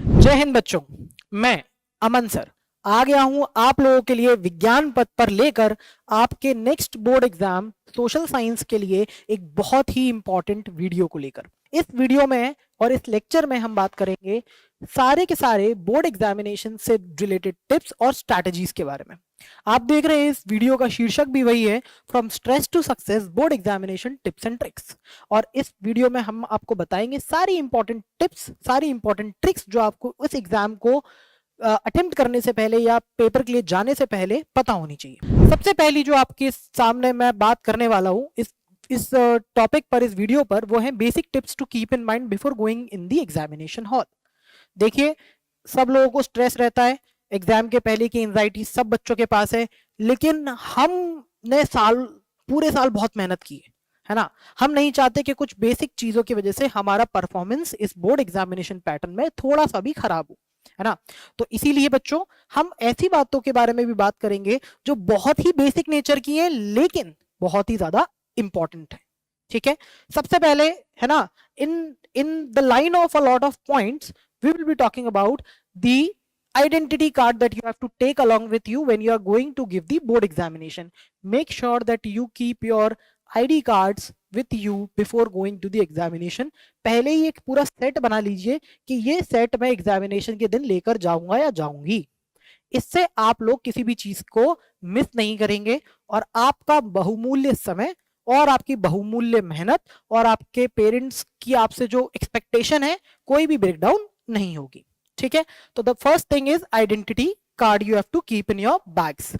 जय हिंद बच्चों, मैं अमन सर आ गया हूं आप लोगों के लिए विज्ञान पथ पर लेकर आपके next board exam social science के लिए एक बहुत ही इंपॉर्टेंट वीडियो को लेकर। इस वीडियो में और इस लेक्चर में हम बात करेंगे सारे के सारे बोर्ड एग्जामिनेशन से रिलेटेड टिप्स और स्ट्रैटेजीज के बारे में। आप देख रहे हैं इस वीडियो का शीर्षक भी वही है, from stress to success board examination tips and tricks. और इस वीडियो में हम आपको बताएंगे सारी इंपॉर्टेंट टिप्स, सारी इंपॉर्टेंट ट्रिक्स जो आपको उस एग्जाम को अटेम्प्ट करने से पहले या पेपर के लिए जाने से पहले पता होनी चाहिए। सबसे पहली जो आपके सामने मैं बात करने वाला हूं इस टॉपिक पर, इस वीडियो पर, वो है basic tips to keep in mind before going in the examination hall. देखिए, सब लोगों को स्ट्रेस रहता है, एग्जाम के पहले की एंजाइटी सब बच्चों के पास है, लेकिन हमने पूरे साल बहुत मेहनत की है ना। हम नहीं चाहते कि कुछ बेसिक चीजों की वजह से हमारा परफॉर्मेंस इस बोर्ड एग्जामिनेशन पैटर्न में थोड़ा सा भी खराब हो, है ना। तो इसीलिए बच्चों, हम ऐसी बातों के बारे में भी बात करेंगे जो बहुत ही बेसिक नेचर की है लेकिन बहुत ही ज्यादा इंपॉर्टेंट है। ठीक है, सबसे पहले, है ना, in in the line of a lot of points we will be talking about the identity card that you have to take along with you when you are going to give the board examination. Make sure that you keep your ID cards with you before going to the examination. पहले ही एक पूरा set बना लीजिए कि ये set मैं examination के दिन लेकर जाऊंगा या जाऊंगी। इससे आप लोग किसी भी चीज को मिस नहीं करेंगे और आपका बहुमूल्य समय और आपकी बहुमूल्य मेहनत और आपके पेरेंट्स की आपसे जो एक्सपेक्टेशन है, कोई भी ब्रेकडाउन नहीं होगी। ठीक है, तो the first thing is identity card you have to keep in your bags.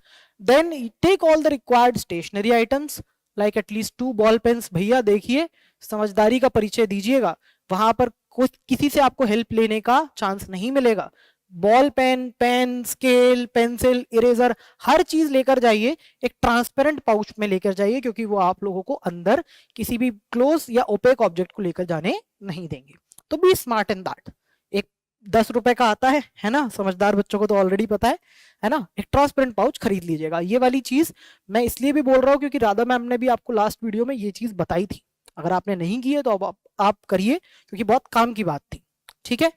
Then take all the required stationery items like at least 2 ball pens. भैया देखिए, समझदारी का परिचय दीजिएगा, वहां पर कुछ किसी से आपको हेल्प लेने का चांस नहीं मिलेगा। Ball pen, pen, scale, pencil, eraser, हर चीज लेकर जाइए। एक ट्रांसपेरेंट पाउच में लेकर जाइए, क्योंकि वो आप लोगों को अंदर किसी भी क्लोज या ओपेक ऑब्जेक्ट को लेकर जाने नहीं देंगे। तो बी स्मार्ट इन दैट। एक 10 रुपए का आता है ना, समझदार बच्चों को तो ऑलरेडी पता है ना। एक ट्रांसपेरेंट पाउच खरीद लीजिएगा। ये वाली चीज मैं इसलिए भी बोल रहा हूँ क्योंकि राधा मैम ने भी आपको लास्ट वीडियो में ये चीज बताई थी। अगर आपने नहीं की है तो अब आप करिए, क्योंकि बहुत काम की बात थी। ठीक है,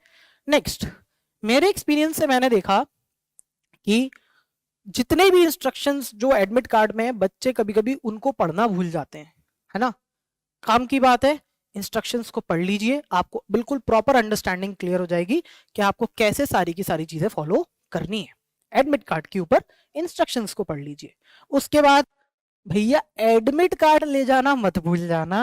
नेक्स्ट, मेरे एक्सपीरियंस से मैंने देखा कि जितने भी इंस्ट्रक्शंस जो एडमिट कार्ड में है, बच्चे कभी कभी उनको पढ़ना भूल जाते हैं, है ना। काम की बात है, इंस्ट्रक्शंस को पढ़ लीजिए, आपको बिल्कुल प्रॉपर अंडरस्टैंडिंग क्लियर हो जाएगी कि आपको कैसे सारी की सारी चीजें फॉलो करनी है। एडमिट कार्ड के ऊपर इंस्ट्रक्शंस को पढ़ लीजिए। उसके बाद भैया एडमिट कार्ड ले जाना मत भूल जाना।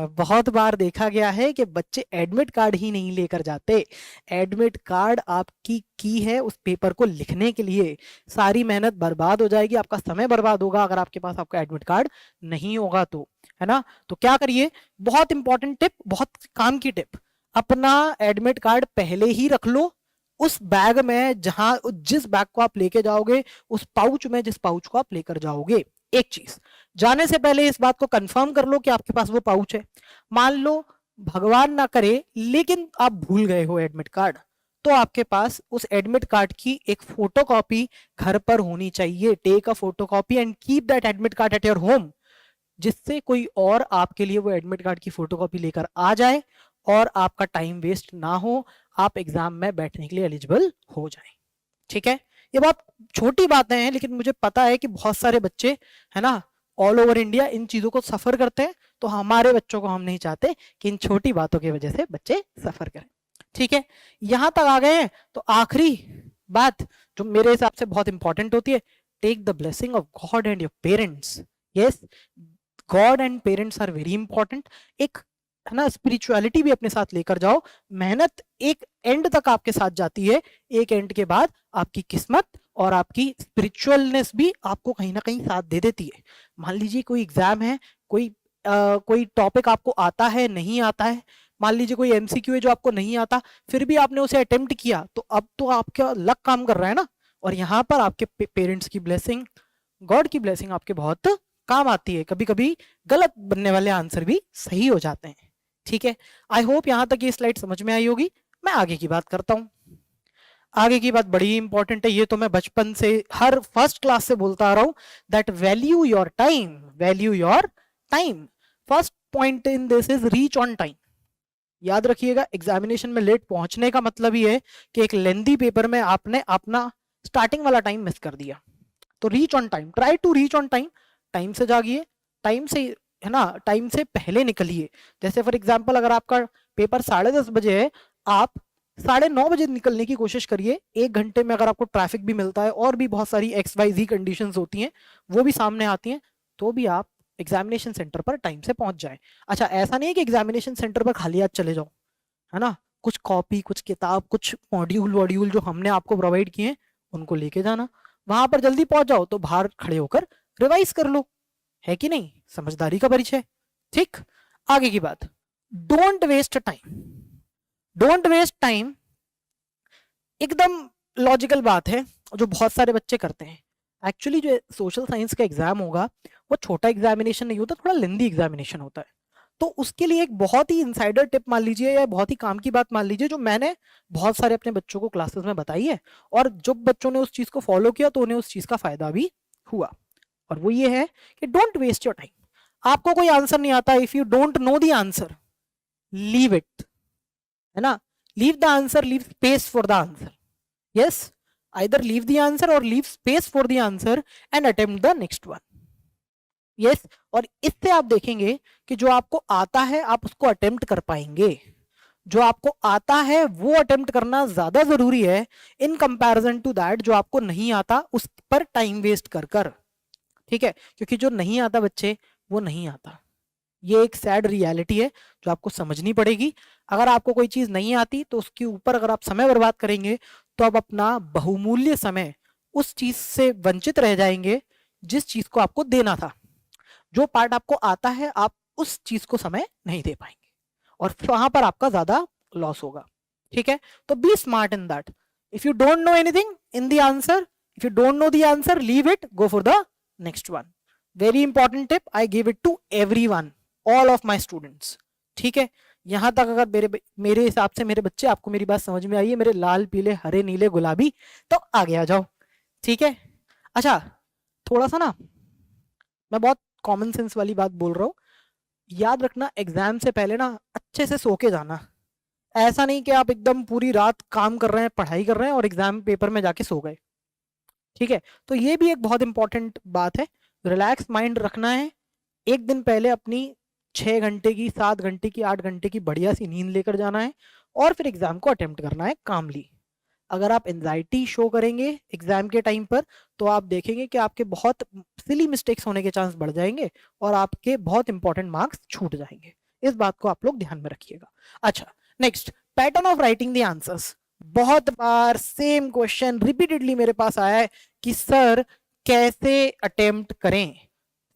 बहुत बार देखा गया है कि बच्चे एडमिट कार्ड ही नहीं लेकर जाते। एडमिट कार्ड आपकी की है उस पेपर को लिखने के लिए। सारी मेहनत बर्बाद हो जाएगी, आपका समय बर्बाद होगा अगर आपके पास आपका एडमिट कार्ड नहीं होगा तो, है ना। तो क्या करिए, बहुत इंपॉर्टेंट टिप, बहुत काम की टिप, अपना एडमिट कार्ड पहले ही रख लो उस बैग में, जहां जिस बैग को आप लेके जाओगे, उस पाउच में जिस पाउच को आप लेकर जाओगे। एक चीज, जाने से पहले इस बात को कंफर्म कर लो कि आपके पास वो पाउच है। मान लो भगवान ना करे लेकिन आप भूल गए हो एडमिट कार्ड, तो आपके पास उस एडमिट कार्ड की एक फोटोकॉपी घर पर होनी चाहिए। Take a photocopy and keep that admit card at your home, जिससे कोई और आपके लिए वो एडमिट कार्ड की फोटोकॉपी लेकर आ जाए और आपका टाइम वेस्ट ना हो, आप एग्जाम में बैठने के लिए एलिजिबल हो जाए। ठीक है, ये बहुत छोटी बातें हैं, लेकिन मुझे पता है कि बहुत सारे बच्चे, है ना, ऑल ओवर इंडिया इन चीजों को सफर करते हैं। तो हमारे बच्चों को हम नहीं चाहते कि इन छोटी बातों की वजह से बच्चे सफर करें। ठीक है, यहां तक आ गए हैं तो आखिरी बात जो मेरे हिसाब से बहुत इंपॉर्टेंट होती है, take the blessing of God and your parents. Yes, God and parents are very important. एक, है ना, स्पिरिचुअलिटी भी अपने साथ लेकर जाओ। मेहनत एक एंड तक आपके साथ जाती है, एक एंड के बाद आपकी किस्मत और आपकी स्पिरिचुअलनेस भी आपको कहीं ना कहीं साथ दे देती है। मान लीजिए कोई एग्जाम है, कोई टॉपिक आपको आता है, नहीं आता है, मान लीजिए कोई एमसीक्यू है जो आपको नहीं आता, फिर भी आपने उसे अटेम्प्ट किया, तो अब तो आपका लक काम कर रहा है ना। और यहाँ पर आपके पेरेंट्स की ब्लेसिंग, गॉड की ब्लेसिंग आपके बहुत काम आती है। कभी कभी गलत बनने वाले आंसर भी सही हो जाते हैं। ठीक है, आई होप यहां तक ये स्लाइड समझ में आई होगी। मैं आगे की बात करता हूं। आगे की बात बड़ी इंपॉर्टेंट है, ये तो मैं बचपन से हर फर्स्ट क्लास से बोलता आ रहा हूं, that value your time, value your time. First point in this is reach on time. याद रखिएगा, एग्जामिनेशन में लेट पहुंचने का मतलब ही है कि एक लेंदी पेपर में आपने अपना स्टार्टिंग वाला टाइम मिस कर दिया। तो reach on time, try to reach on time. Time से जागिए, टाइम से, है ना, टाइम से पहले निकलिए। जैसे फॉर एग्जाम्पल अगर आपका पेपर 10:30 बजे है, आप 9:30 बजे निकलने की कोशिश करिए। 1 घंटे में अगर आपको ट्रैफिक भी मिलता है और भी बहुत सारी XYZ कंडीशंस होती हैं, वो भी सामने आती हैं, तो भी आप एग्जामिनेशन सेंटर पर टाइम से पहुंच जाएं। अच्छा, ऐसा नहीं है कि एग्जामिनेशन सेंटर पर खाली हाथ चले जाओ, है ना। कुछ कॉपी, कुछ किताब, कुछ मॉड्यूल वॉड्यूल जो हमने आपको प्रोवाइड किए हैं, उनको लेके जाना। वहां पर जल्दी पहुंच जाओ तो बाहर खड़े होकर रिवाइज कर लो, है कि नहीं। समझदारी का परिचय। ठीक, आगे की बात, don't waste time. Don't waste time एकदम लॉजिकल बात है, जो बहुत सारे बच्चे करते हैं। एक्चुअली जो सोशल साइंस का एग्जाम होगा, वो छोटा एग्जामिनेशन नहीं होता, थोड़ा लेंदी एग्जामिनेशन होता है। तो उसके लिए एक बहुत ही इनसाइडर टिप मान लीजिए, या बहुत ही काम की बात मान लीजिए, जो मैंने बहुत सारे अपने बच्चों को क्लासेस में बताई है, और जब बच्चों ने उस चीज को फॉलो किया तो उन्हें उस चीज का फायदा भी हुआ। और वो ये है कि डोंट वेस्ट योर टाइम। आपको कोई आंसर नहीं आता, if you don't know the answer, leave it, है ना। Leave the answer, leave space for the answer. Yes, either leave the answer or leave space for the answer and attempt the next one. yes, और इससे आप देखेंगे कि जो आपको आता है आप उसको अटेम्प्ट कर पाएंगे। जो आपको आता है वो अटेम्प्ट करना ज्यादा जरूरी है इन कंपैरिजन टू दैट जो आपको नहीं आता उस पर टाइम वेस्ट कर कर। ठीक है, क्योंकि जो नहीं आता बच्चे, वो नहीं आता। ये एक सैड रियलिटी है जो आपको समझनी पड़ेगी। अगर आपको कोई चीज नहीं आती तो उसके ऊपर अगर आप समय बर्बाद करेंगे तो आप अपना बहुमूल्य समय उस चीज से वंचित रह जाएंगे जिस चीज को आपको देना था। जो पार्ट आपको आता है आप उस चीज को समय नहीं दे पाएंगे और वहां पर आपका ज्यादा लॉस होगा। ठीक है, तो be smart in that. If you don't know anything in the answer, if you don't know the answer, leave it, go for the next one. Very important tip, I give it to everyone, all of my students. ठीक है, यहां तक अगर मेरे हिसाब से मेरे बच्चे, आपको मेरी बात समझ में आई है, मेरे लाल पीले हरे नीले गुलाबी, तो आगे आ जाओ। ठीक है, अच्छा, थोड़ा सा ना मैं बहुत कॉमन सेंस वाली बात बोल रहा हूँ। याद रखना, एग्जाम से पहले ना अच्छे से सो के जाना। ऐसा नहीं कि आप एकदम पूरी रात काम कर रहे हैं, पढ़ाई कर रहे हैं और एग्जाम पेपर में जाके सो गए। ठीक है, तो ये भी एक बहुत इंपॉर्टेंट बात है। रिलैक्स माइंड रखना है। एक दिन पहले अपनी 6 घंटे की, 7 घंटे की, 8 घंटे की बढ़िया सी नींद लेकर जाना है और फिर एग्जाम को अटेम्प्ट करना है कामली। अगर आप एंजाइटी शो करेंगे एग्जाम के टाइम पर तो आप देखेंगे कि आपके बहुत सिली मिस्टेक्स होने के चांस बढ़ जाएंगे और आपके बहुत इंपॉर्टेंट मार्क्स छूट जाएंगे। इस बात को आप लोग ध्यान में रखिएगा। अच्छा, next, pattern of writing the answers. बहुत बार सेम क्वेश्चन रिपीटेडली मेरे पास आया है कि सर कैसे अटेम्प्ट करें,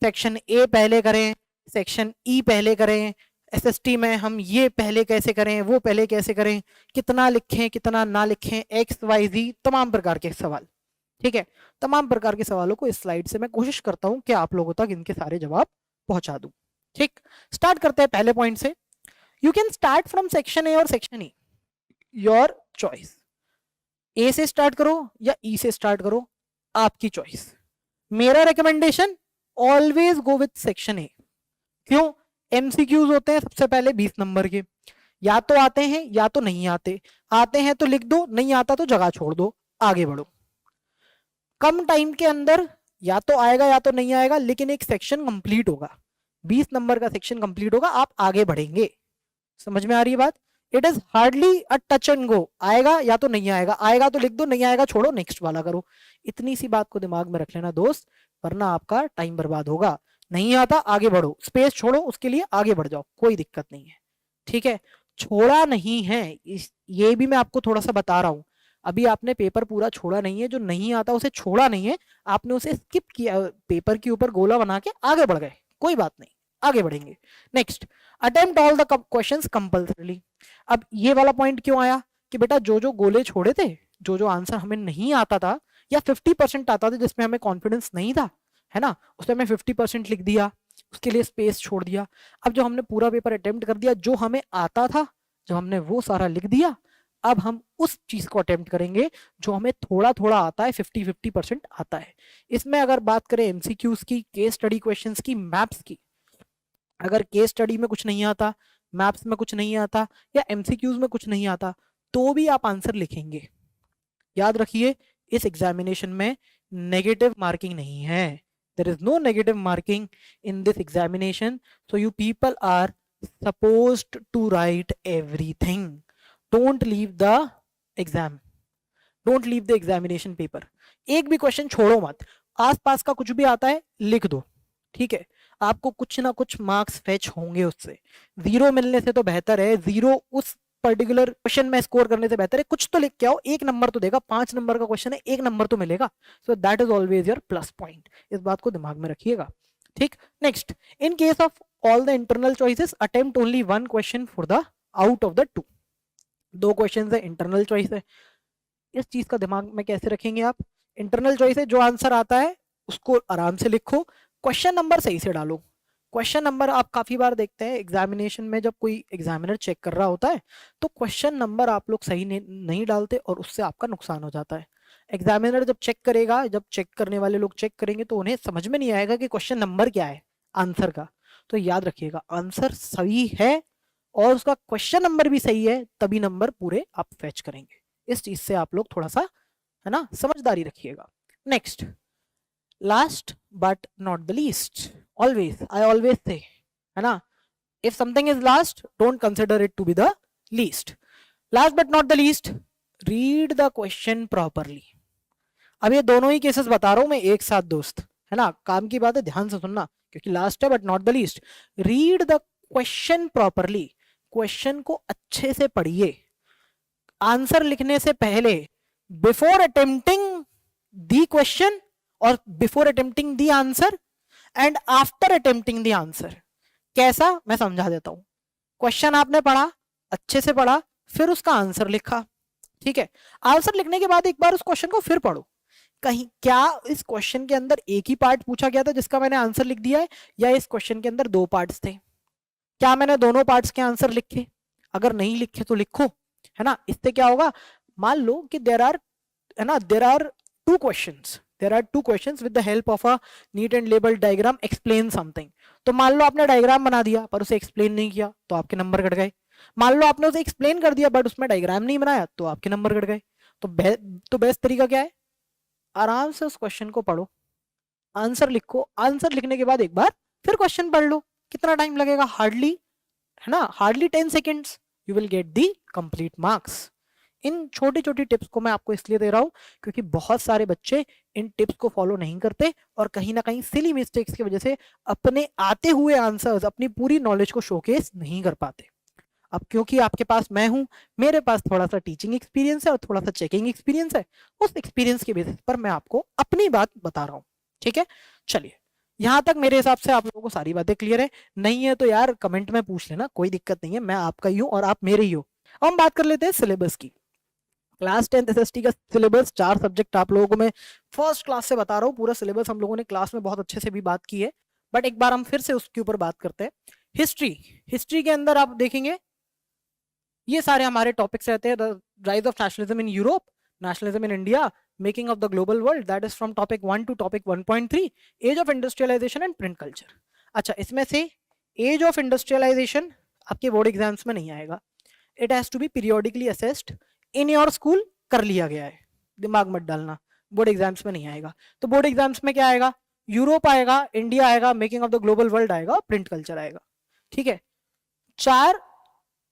सेक्शन ए पहले करें, सेक्शन ई पहले करें, एसएसटी में हम ये पहले कैसे करें, वो पहले कैसे करें, कितना लिखें कितना ना लिखें, XYZ तमाम प्रकार के सवाल। ठीक है, तमाम प्रकार के सवालों को इस स्लाइड से मैं कोशिश करता हूं कि आप लोगों तक इनके सारे जवाब पहुंचा दूं। ठीक, स्टार्ट करते हैं पहले पॉइंट से। You can start from section A और सेक्शन ई, योर चॉइस। ए से स्टार्ट करो या ई से स्टार्ट करो, आपकी चॉइस। मेरा recommendation, always go with section A. क्यों? एमसीक्यूज होते हैं सबसे पहले 20 नंबर के, या तो आते हैं या तो नहीं आते। आते हैं तो लिख दो, नहीं आता तो जगह छोड़ दो, आगे बढ़ो। कम टाइम के अंदर या तो आएगा या तो नहीं आएगा, लेकिन एक सेक्शन कंप्लीट होगा, 20 नंबर का सेक्शन कंप्लीट होगा, आप आगे बढ़ेंगे। समझ में आ रही है बात? It is hardly a touch and go, आएगा या तो नहीं आएगा, आएगा तो लिख दो, नहीं आएगा छोड़ो, नेक्स्ट वाला करो। इतनी सी बात को दिमाग में रख लेना दोस्त, वरना आपका टाइम बर्बाद होगा। नहीं आता, आगे बढ़ो, स्पेस छोड़ो उसके लिए, आगे बढ़ जाओ, कोई दिक्कत नहीं है। ठीक है, छोड़ा नहीं है, ये भी मैं आपको थोड़ा सा बता रहा हूं। अभी आपने पेपर पूरा छोड़ा नहीं है, जो नहीं आता उसे छोड़ा नहीं है, आपने उसे स्किप किया, पेपर के ऊपर गोला बना के आगे बढ़ गए, कोई बात नहीं, आगे बढ़ेंगे। Next, attempt all the questions compulsorily. अब ये वाला पॉइंट क्यों आया कि बेटा जो जो गोले छोड़े थे, जो जो आंसर हमें नहीं आता था या 50% आता था जिसमें हमें कॉन्फिडेंस नहीं था, है ना, उसमें हमें 50% लिख दिया, उसके लिए स्पेस छोड़ दिया। अब जो हमने पूरा पेपर अटेम्प्ट कर दिया, जो हमें आता था, जब हमने वो सारा लिख दिया, अब हम उस चीज को अटेम्प्ट करेंगे जो हमें थोड़ा थोड़ा आता है, 50-50% आता है। इसमें अगर बात करें एमसीक्यूज की, केस स्टडी क्वेश्चंस की, मैप्स की, अगर केस स्टडी में कुछ नहीं आता मैथ्स में कुछ नहीं आता या एमसीक्यूज में कुछ नहीं आता, तो भी आप आंसर लिखेंगे। याद रखिए, इस एग्जामिनेशन में नेगेटिव मार्किंग नहीं है। There is no negative marking in this examination, so you people are supposed to write everything. Don't leave the exam, don't leave the examination paper. एक भी क्वेश्चन छोड़ो मत, आसपास का कुछ भी आता है लिख दो, ठीक है। आपको कुछ ना कुछ मार्क्स फेच होंगे उससे, जीरो मिलने से तो बेहतर है, जीरो उस पर्टिकुलर क्वेश्चन में स्कोर करने से बेहतर है कुछ तो लिख के आओ। एक नंबर तो देगा, 5 नंबर का क्वेश्चन है, एक नंबर तो मिलेगा। So that is always your plus point, इस बात को दिमाग में रखिएगा, ठीक। Next, in case of all the internal choices attempt only one question for the out of the two. दो क्वेश्चन है, इंटरनल चॉइस है। इस चीज का दिमाग में कैसे रखेंगे आप? इंटरनल चॉइस है, जो आंसर आता है उसको आराम से लिखो, क्वेश्चन नंबर सही से डालो। क्वेश्चन नंबर आप काफी बार देखते हैं एग्जामिनेशन में, जब कोई एग्जामिनर चेक कर रहा होता है तो क्वेश्चन नंबर आप लोग सही नहीं डालते और उससे आपका नुकसान हो जाता है। एग्जामिनर जब चेक करेगा, जब चेक करने वाले लोग चेक करेंगे तो उन्हें समझ में नहीं आएगा कि क्वेश्चन नंबर क्या है आंसर का। तो याद रखिएगा, आंसर सही है और उसका क्वेश्चन नंबर भी सही है, तभी नंबर पूरे आप फेच करेंगे। इस चीज से आप लोग थोड़ा सा, है ना, समझदारी रखिएगा। Next, last but not the least, always I always say, है ना, if something is last don't consider it to be the least. Last but not the least, read the question properly. अब ये दोनों ही केसेस बता रहा हूं मैं एक साथ दोस्त, है ना, काम की बात है, ध्यान से सुनना, क्योंकि लास्ट है but not the least. Read the question properly, question को अच्छे से पढ़िए। आंसर लिखने से पहले, बिफोर अटेम्प्टिंग द क्वेश्चन और before attempting the answer and after attempting the answer. कैसा, मैं समझा देता हूं। क्वेश्चन आपने पढ़ा, अच्छे से पढ़ा, फिर उसका आंसर लिखा, ठीक है। आंसर लिखने के बाद एक बार उस क्वेश्चन को फिर पढ़ो, कहीं क्या इस क्वेश्चन के अंदर एक ही पार्ट पूछा गया था जिसका मैंने आंसर लिख दिया है, या इस क्वेश्चन के अंदर दो पार्ट्स थे, क्या मैंने दोनों पार्ट्स के आंसर लिखे? अगर नहीं लिखे तो लिखो, है ना। इससे क्या होगा, मान लो कि देयर आर, है ना, there are two questions with the help of a neat and label diagram explain something. तो मान लो आपने डायग्राम बना दिया पर उसे एक्सप्लेन नहीं किया तो आपके नंबर कट गए। मान लो आपने उसे एक्सप्लेन कर दिया बट उसमें डायग्राम नहीं बनाया तो आपके नंबर कट गए। तो बेस्ट तरीका क्या है, आराम से उस क्वेश्चन को पढ़ो, आंसर लिखो, आंसर लिखने के बाद एक बार फिर क्वेश्चन पढ़ लो। कितना टाइम लगेगा? हार्डली, है ना, hardly 10 seconds, you will get the complete marks. इन छोटी छोटी टिप्स को मैं आपको इसलिए दे रहा हूं क्योंकि बहुत सारे बच्चे इन टिप्स को फॉलो नहीं करते और कहीं ना कहीं सिली मिस्टेक्स की वजह से अपने आते हुए आंसर्स, अपनी पूरी नॉलेज को शोकेस नहीं कर पाते। अब क्योंकि आपके पास मैं हूं, मेरे पास थोड़ा सा टीचिंग एक्सपीरियंस है और थोड़ा सा चेकिंग एक्सपीरियंस है, उस एक्सपीरियंस के बेसिस पर मैं आपको अपनी बात बता रहा हूं, ठीक है। चलिए, यहां तक मेरे हिसाब से आप लोगों को सारी बातें क्लियर है। नहीं है तो यार कमेंट में पूछ लेना, कोई दिक्कत नहीं है, मैं आपका ही हूं और आप मेरे ही हो। अब हम बात कर लेते हैं सिलेबस की। क्लास 10th एसएसटी का सिलेबस, 4 सब्जेक्ट आप लोगों को मैं फर्स्ट क्लास से बता रहा हूँ। पूरा सिलेबस हम लोगों ने क्लास में बहुत अच्छे से भी बात की है, बट एक बार हम फिर से उसके ऊपर बात करते हैं। हिस्ट्री के अंदर आप देखेंगे ये सारे हमारे टॉपिक्स रहते हैं। The rise of nationalism in Europe, nationalism in India, making of the global world, that is from topic 1 to topic 1.3, age of industrialisation and print culture. अच्छा, इसमें से एज ऑफ इंडस्ट्रियलाइजेशन आपके बोर्ड एग्जाम्स में नहीं आएगा, it has to be periodically assessed in your school, कर लिया गया है, दिमाग मत डालना, बोर्ड एग्जाम्स में नहीं आएगा। तो बोर्ड एग्जाम्स में क्या आएगा? यूरोप आएगा, इंडिया आएगा, making of the global world आएगा, प्रिंट कल्चर आएगा, ठीक है। 4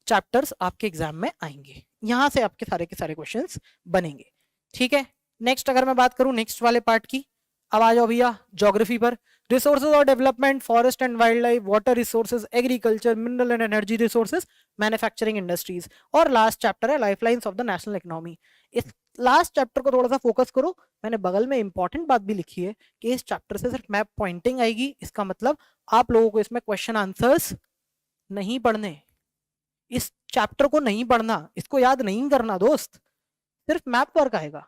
चैप्टर्स आपके एग्जाम में आएंगे, यहां से आपके सारे के सारे क्वेश्चंस बनेंगे, ठीक है। नेक्स्ट अगर मैं बात करूं नेक्स्ट वाले पार्ट की, अब आ जाओ भैया ज्योग्राफी पर। रिसोर्सेज और development, forest and wild life, water resources, agriculture, mineral and energy resources, manufacturing industries, और लास्ट चैप्टर है lifelines of the national economy. इस लास्ट चैप्टर को थोड़ा सा फोकस करो, मैंने बगल में इंपॉर्टेंट बात भी लिखी है कि इस चैप्टर से सिर्फ मैप पॉइंटिंग आएगी, इसका मतलब आप लोगों को इसमें क्वेश्चन आंसर्स नहीं पढ़ने, इस चैप्टर को नहीं पढ़ना, इसको याद नहीं करना दोस्त, सिर्फ मैप वर्क आएगा।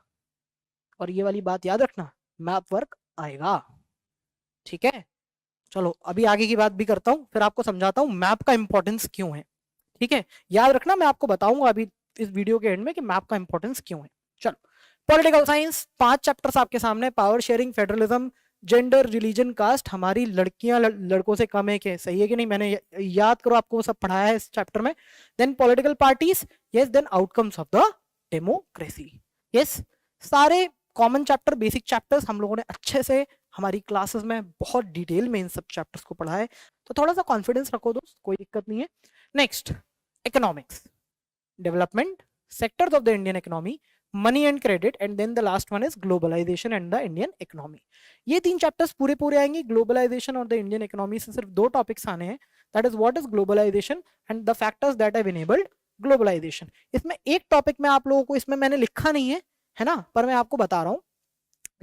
और ये वाली बात याद रखना, मैप वर्क आएगा, ठीक है। चलो अभी आगे की बात भी करता हूं, फिर आपको समझाता हूं मैप का इंपॉर्टेंस क्यों है, ठीक है। याद रखना, मैं आपको बताऊंगा अभी इस वीडियो के एंड में कि मैप का इंपॉर्टेंस क्यों है। चलो, पॉलिटिकल साइंस, 5 चैप्टर्स आपके सामने, power sharing, federalism, gender, religion, caste, हमारी लड़कियां लड़कों से कम है क्या, सही है कि नहीं, मैंने याद करो आपको वो सब पढ़ाया है इस चैप्टर में। Then political parties, yes, then outcomes of the democracy, yes. सारे कॉमन चैप्टर, बेसिक चैप्टर्स हम लोगों ने अच्छे से हमारी क्लासेस में बहुत डिटेल में इन सब चैप्टर्स को पढ़ा है, तो थोड़ा सा कॉन्फिडेंस रखो दोस्त, कोई दिक्कत नहीं है। Next, economics, development, sectors of the Indian economy, money and credit, and then the last one is globalisation and the Indian economy. ये तीन चैप्टर्स पूरे पूरे आएंगे। ग्लोबलाइजेशन और द इंडियन इकोनॉमी से सिर्फ दो टॉपिक्स आने हैं, that is what is globalisation and the factors that have enabled globalisation. इसमें एक टॉपिक में आप लोगों को, इसमें मैंने लिखा नहीं है ना, पर मैं आपको बता रहा हूँ।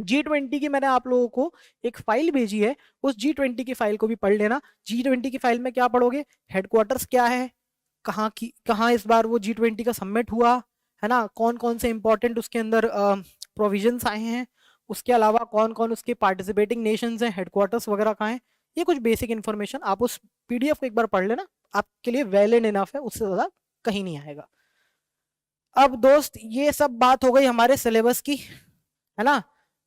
G20 की मैंने आप लोगों को एक फाइल भेजी है, उस G20 की फाइल को भी पढ़ लेना। G20 की फाइल में क्या पढ़ोगे, हेडक्वार्टर्स क्या है, कहाँ इस बार वो G20 का समिट हुआ है ना, कौन कौन से इंपॉर्टेंट उसके अंदर प्रोविजंस आए हैं, उसके अलावा कौन कौन उसके पार्टिसिपेटिंग नेशंस हैं, हेडक्वार्टर्स वगैरह कहाँ हैं, ये कुछ बेसिक इन्फॉर्मेशन आप उस PDF को एक बार पढ़ लेना, आपके लिए वैलिड इनफ है, उससे ज्यादा कहीं नहीं आएगा। अब दोस्त ये सब बात हो गई हमारे सिलेबस की, है ना,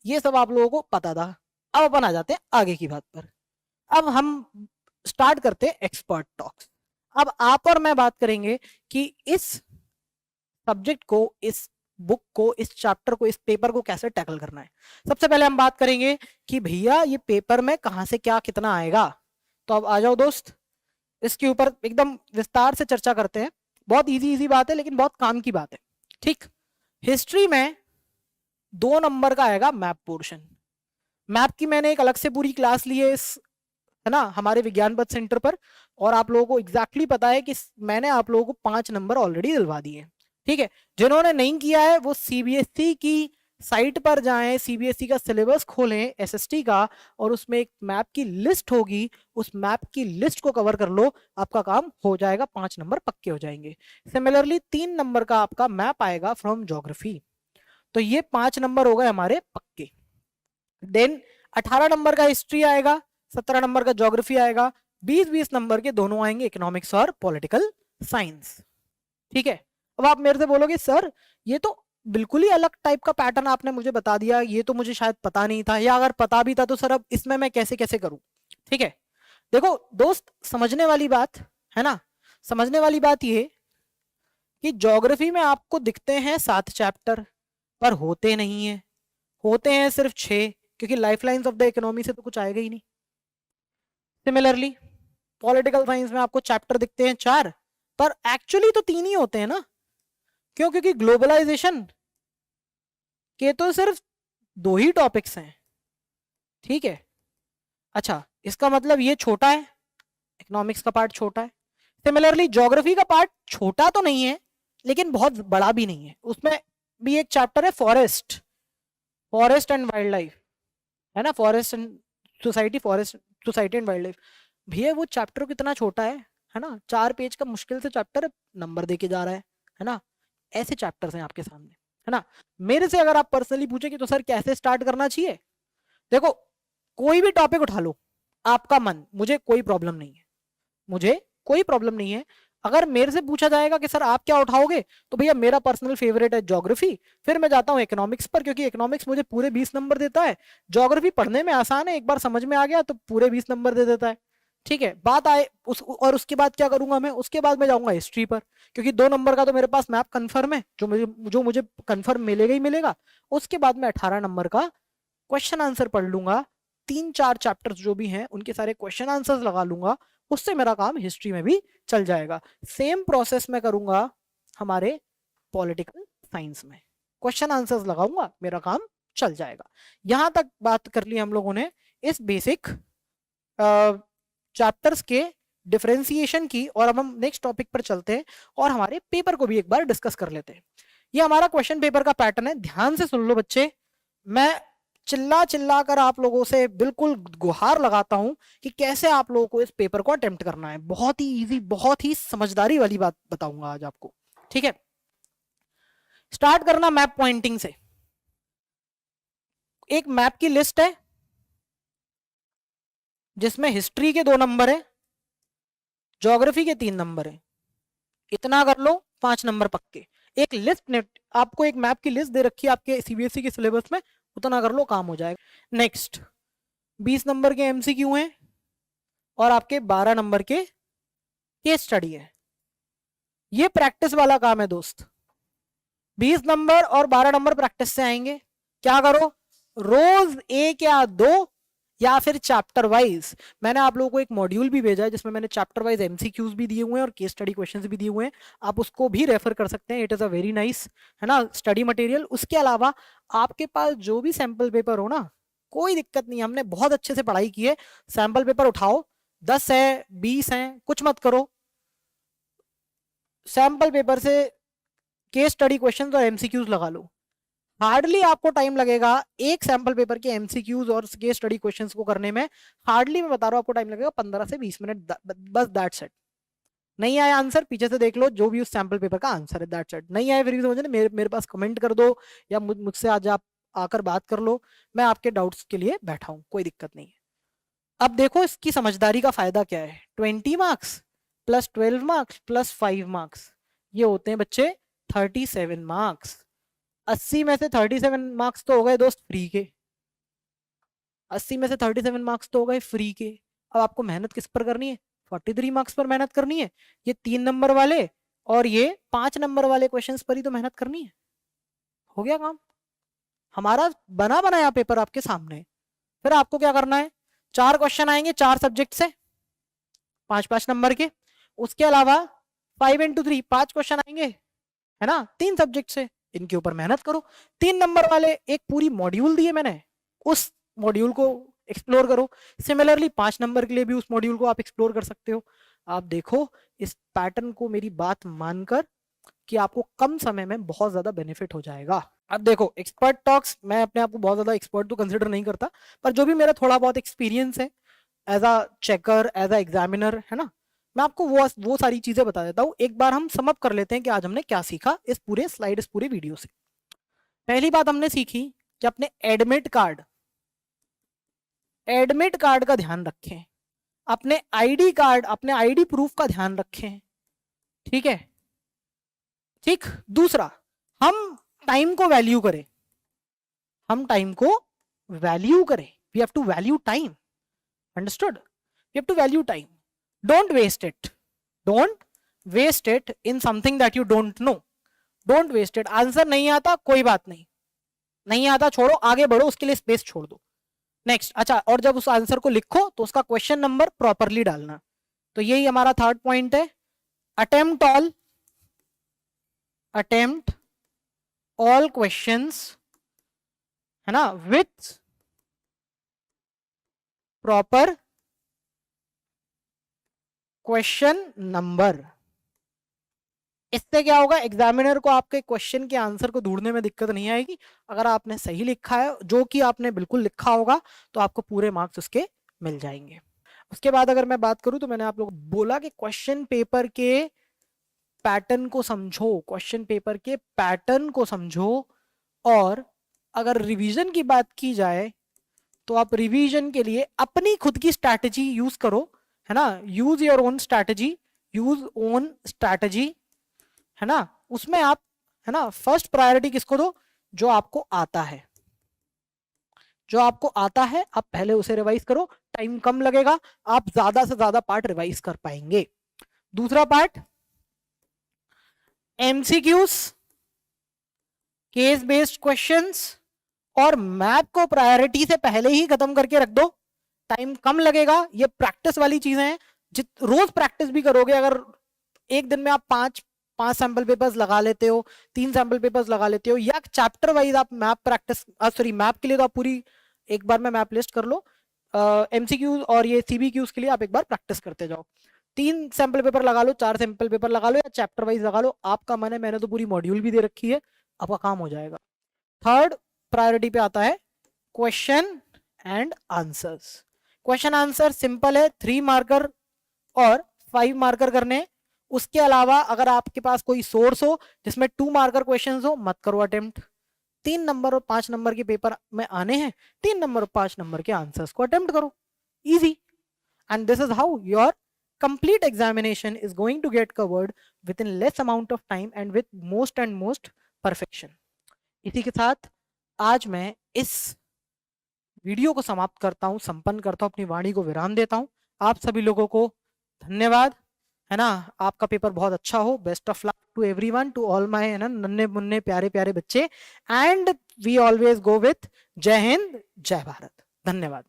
ये सब आप लोगों को पता था। अब अपन आ जाते हैं आगे की बात पर। अब हम स्टार्ट करते हैं एक्सपर्ट टॉक्स। अब आप और मैं बात करेंगे कि इस सब्जेक्ट को, इस बुक को, इस चैप्टर को, इस पेपर को कैसे टैकल करना है। सबसे पहले हम बात करेंगे कि भैया ये पेपर में कहां से क्या कितना आएगा। तो अब आ जाओ दोस्त, इसके ऊपर एकदम विस्तार से चर्चा करते हैं। बहुत इजी इजी बात है लेकिन बहुत काम की बात है, ठीक। हिस्ट्री में 2 नंबर का आएगा मैप पोर्शन। मैप की मैंने एक अलग से पूरी क्लास ली है इस, है ना, हमारे विज्ञान पथ सेंटर पर, और आप लोगों को एग्जैक्टली पता है कि मैंने आप लोगों को 5 नंबर ऑलरेडी दिलवा दिए, ठीक है। जिन्होंने नहीं किया है वो CBSE की साइट पर जाएं, CBSE का सिलेबस खोलें SST का, और उसमें एक मैप की लिस्ट होगी, उस मैप की लिस्ट को कवर कर लो, आपका काम हो जाएगा, 5 नंबर पक्के हो जाएंगे। सिमिलरली 3 नंबर का आपका मैप आएगा फ्रॉम ज्योग्राफी, तो ये 5 नंबर हो गए हमारे पक्के। देन 18 नंबर का हिस्ट्री आएगा, 17 नंबर का ज्योग्राफी आएगा, 20-20 नंबर के दोनों आएंगे इकोनॉमिक्स और पॉलिटिकल साइंस, ठीक है। अब आप मेरे से बोलोगे सर ये तो बिल्कुल ही अलग टाइप का पैटर्न आपने मुझे बता दिया, ये तो मुझे शायद पता नहीं था, या अगर पता भी था तो सर अब इसमें मैं कैसे कैसे करूं। ठीक है, देखो दोस्त, समझने वाली बात है ना, समझने वाली बात ये कि ज्योग्राफी में आपको दिखते हैं 7 चैप्टर, पर होते नहीं है, होते हैं सिर्फ 6, क्योंकि लाइफलाइंस ऑफ द इकोनॉमी से तो कुछ आएगा ही नहीं। सिमिलरली पॉलिटिकल साइंस में आपको चैप्टर दिखते हैं 4, पर एक्चुअली तो 3 ही होते हैं ना, क्यों, क्योंकि ग्लोबलाइजेशन के तो सिर्फ 2 ही टॉपिक्स हैं, ठीक है। अच्छा, इसका मतलब ये छोटा है, इकोनॉमिक्स का पार्ट छोटा है। सिमिलरली ज्योग्राफी का पार्ट छोटा तो नहीं है लेकिन बहुत बड़ा भी नहीं है, उसमें भी एक चैप्टर है forest, forest and wild life, है ना, forest and society, forest society and wild life. भैया वो चैप्टर कितना छोटा है ना, 4 पेज का मुश्किल से चैप्टर, नंबर दे के जा रहा है ना। ऐसे चैप्टर्स हैं आपके सामने, है ना। मेरे से अगर आप पर्सनली पूछे कि तो सर कैसे स्टार्ट करना चाहिए, देखो कोई भी टॉपिक उठा लो, आपका मन, मुझे कोई प्रॉब्लम नहीं है, मुझे कोई प्रॉब्लम नहीं है। अगर मेरे से पूछा जाएगा कि सर आप क्या उठाओगे, तो भैया मेरा पर्सनल फेवरेट है ज्योग्राफी, फिर मैं जाता हूँ इकोनॉमिक्स पर, क्योंकि इकोनॉमिक्स मुझे पूरे 20 नंबर देता है, ज्योग्राफी पढ़ने में आसान है, एक बार समझ में आ गया तो पूरे 20 नंबर दे देता है, ठीक है। बात आए और उसके बाद क्या करूंगा मैं, उसके बाद मैं जाऊंगा हिस्ट्री पर, क्योंकि 2 नंबर का तो मेरे पास मैप कंफर्म है, जो मुझे कंफर्म मिलेगा ही मिलेगा। उसके बाद मैं 18 नंबर का क्वेश्चन आंसर पढ़ लूंगा, 3-4 चैप्टर्स जो भी हैं उनके सारे क्वेश्चन आंसर्स लगा लूंगा, उससे मेरा काम हिस्ट्री में भी चल जाएगा। सेम प्रोसेस में करूंगा हमारे पॉलिटिकल साइंस में, क्वेश्चन आंसर्स लगाऊंगा, मेरा काम चल जाएगा। यहां तक बात कर ली हम लोगों ने इस बेसिक चैप्टर्स के डिफरेंशिएशन की, और अब हम नेक्स्ट टॉपिक पर चलते हैं और हमारे पेपर को भी एक बार डिस्कस कर लेते हैं। ये हमारा क्वेश्चन पेपर का पैटर्न है, ध्यान से सुन लो बच्चे। मैं चिल्ला चिल्ला कर आप लोगों से बिल्कुल गुहार लगाता हूं कि कैसे आप लोगों को इस पेपर को अटेम्प्ट करना है। बहुत ही इजी, बहुत ही समझदारी वाली बात बताऊंगा आज आपको, ठीक है। स्टार्ट करना मैप पॉइंटिंग से। एक मैप की लिस्ट है जिसमें हिस्ट्री के 2 नंबर है, ज्योग्राफी के 3 नंबर है, इतना कर लो, 5 नंबर पक्के। एक लिस्ट ने आपको एक मैप की लिस्ट दे रखी है आपके CBSE के सिलेबस में, उतना कर लो, काम हो जाएगा। नेक्स्ट, 20 नंबर के एमसीक्यू हैं और आपके 12 नंबर के केस स्टडी है। ये प्रैक्टिस वाला काम है दोस्त। 20 नंबर और 12 नंबर प्रैक्टिस से आएंगे। क्या करो, रोज एक या दो या फिर चैप्टर वाइज। मैंने आप लोगों को एक मॉड्यूल भी भेजा है जिसमें मैंने चैप्टर वाइज एमसीक्यूज भी दिए हुए हैं और केस स्टडी क्वेश्चंस भी दिए हुए हैं। आप उसको भी रेफर कर सकते हैं। It is a very nice, है ना, स्टडी मटेरियल। उसके अलावा आपके पास जो भी सैंपल पेपर हो ना, कोई दिक्कत नहीं, हमने बहुत अच्छे से पढ़ाई की है। सैंपल पेपर उठाओ, 10 है 20 है, कुछ मत करो, सैंपल पेपर से केस स्टडी क्वेश्चंस और एमसीक्यूज लगा लो। हार्डली आपको टाइम लगेगा एक सैंपल पेपर के एमसीक्यूज और केस स्टडी क्वेश्चंस को करने में। हार्डली मैं बता रहा हूं आपको टाइम लगेगा 15 से 20 मिनट, बस दैट्स इट। नहीं आया आंसर, पीछे से देख लो जो भी उस सैंपल पेपर का आंसर है, दैट्स इट। नहीं आया फिर भी समझे, मेरे पास कमेंट कर दो या मुझसे आज आप आकर बात कर लो। मैं आपके डाउट्स के लिए बैठा हूं, कोई दिक्कत नहीं है। अब देखो इसकी समझदारी का फायदा क्या है। 20 marks plus 12 marks plus 5 marks, ये होते हैं बच्चे 37 मार्क्स। 80 में से 37 मार्क्स तो हो गए दोस्त फ्री के। 80 में से 37 मार्क्स तो हो गए फ्री के। अब आपको मेहनत किस पर करनी है, 43 मार्क्स पर मेहनत करनी है। ये 3 नंबर वाले और ये 5 नंबर वाले क्वेश्चंस पर ही तो मेहनत करनी है। हो गया काम, हमारा बना बनाया पेपर आपके सामने। फिर आपको क्या करना है, 4 क्वेश्चन आएंगे 4 सब्जेक्ट से, 5-5 नंबर के। उसके अलावा 5 into 3 5 क्वेश्चन आएंगे, है ना, 3 सब्जेक्ट से। इनके ऊपर मेहनत करो। 3 नंबर वाले एक पूरी मॉड्यूल दिए मैंने, उस मॉड्यूल को एक्सप्लोर करो। सिमिलरली 5 नंबर के लिए भी उस मॉड्यूल को आप एक्सप्लोर कर सकते हो। आप देखो इस पैटर्न को मेरी बात मानकर कि आपको कम समय में बहुत ज्यादा बेनिफिट हो जाएगा। अब देखो एक्सपर्ट टॉक्स, मैं अपने आप को बहुत ज्यादा एक्सपर्ट तो कंसिडर नहीं करता, पर जो भी मेरा थोड़ा बहुत एक्सपीरियंस है as a checker, as a examiner, है ना, मैं आपको वो सारी चीजें बता देता हूँ। एक बार हम समअप कर लेते हैं कि आज हमने क्या सीखा इस पूरे स्लाइड, इस पूरे वीडियो से। पहली बात हमने सीखी कि अपने एडमिट कार्ड का ध्यान रखें, अपने आईडी कार्ड, अपने आईडी प्रूफ का ध्यान रखें। ठीक है, ठीक। दूसरा, हम टाइम को वैल्यू करें, हम टाइम को वैल्यू करें। We have to value time, understood? We have to value time. Don't waste it, don't waste it in something that you don't know. Don't waste it. Answer नहीं आता कोई बात नहीं, नहीं आता छोड़ो, आगे बढ़ो, उसके लिए स्पेस छोड़ दो। नेक्स्ट, अच्छा, और जब उस आंसर को लिखो तो उसका क्वेश्चन नंबर प्रॉपरली डालना। तो यही हमारा थर्ड पॉइंट है। अटेम्प्ट ऑल क्वेश्चंस, है ना, विथ प्रॉपर क्वेश्चन नंबर। इससे क्या होगा, एग्जामिनर को आपके क्वेश्चन के आंसर को ढूंढने में दिक्कत नहीं आएगी। अगर आपने सही लिखा है, जो कि आपने बिल्कुल लिखा होगा, तो आपको पूरे मार्क्स उसके मिल जाएंगे। उसके बाद अगर मैं बात करूं तो मैंने आप लोगों को बोला कि क्वेश्चन पेपर के पैटर्न को समझो, क्वेश्चन पेपर के पैटर्न को समझो। और अगर रिवीजन की बात की जाए तो आप रिवीजन के लिए अपनी खुद की स्ट्रैटेजी यूज करो, है ना, use your own strategy, use own strategy, है ना। उसमें आप, है ना, फर्स्ट प्रायोरिटी किसको दो, जो आपको आता है। जो आपको आता है आप पहले उसे रिवाइज करो, टाइम कम लगेगा, आप ज्यादा से ज्यादा पार्ट रिवाइज कर पाएंगे। दूसरा part, MCQs, case based questions और मैप को प्रायोरिटी से पहले ही खत्म करके रख दो, टाइम कम लगेगा। ये प्रैक्टिस वाली चीजें हैं, रोज प्रैक्टिस भी करोगे। अगर एक दिन में आप पांच सैंपल पेपर्स लगा लेते हो, 3 सैंपल पेपर्स लगा लेते हो, या चैप्टर वाइज आप मैप प्रैक्टिस, सॉरी मैप के लिए तो आप पूरी एक बार में मैप लिस्ट कर लो। एमसीक्यूज और ये सीबीक्यूज के लिए आप एक बार प्रैक्टिस करते जाओ। 3 सैंपल पेपर लगा लो, 4 सैंपल पेपर लगा लो, या चैप्टर वाइज लगा लो, आपका मन है। मैंने तो पूरी मॉड्यूल भी दे रखी है, आपका काम हो जाएगा। थर्ड प्रायोरिटी पे आता है question and answers. Question answer simple है, 3 मार्कर और 5 मार्कर करने। उसके अलावा अगर आपके पास कोई सोर्स हो जिसमें 2 मार्कर क्वेश्चंस हो, मत करो अटेम्प्ट। 3 नंबर और 5 नंबर के पेपर में आने हैं, 3 नंबर और 5 नंबर के आंसर्स को अटेम्प्ट करो, easy. And this is how your complete examination is going to get covered within less amount of time and with most perfection. इसी के साथ आज मैं इस वीडियो को समाप्त करता हूँ, संपन्न करता हूँ, अपनी वाणी को विराम देता हूँ। आप सभी लोगों को धन्यवाद, है ना। आपका पेपर बहुत अच्छा हो। Best of luck to everyone, to all my, है ना, नन्हे मुन्ने प्यारे प्यारे बच्चे। And we always go with Jai Hind, जय भारत। धन्यवाद।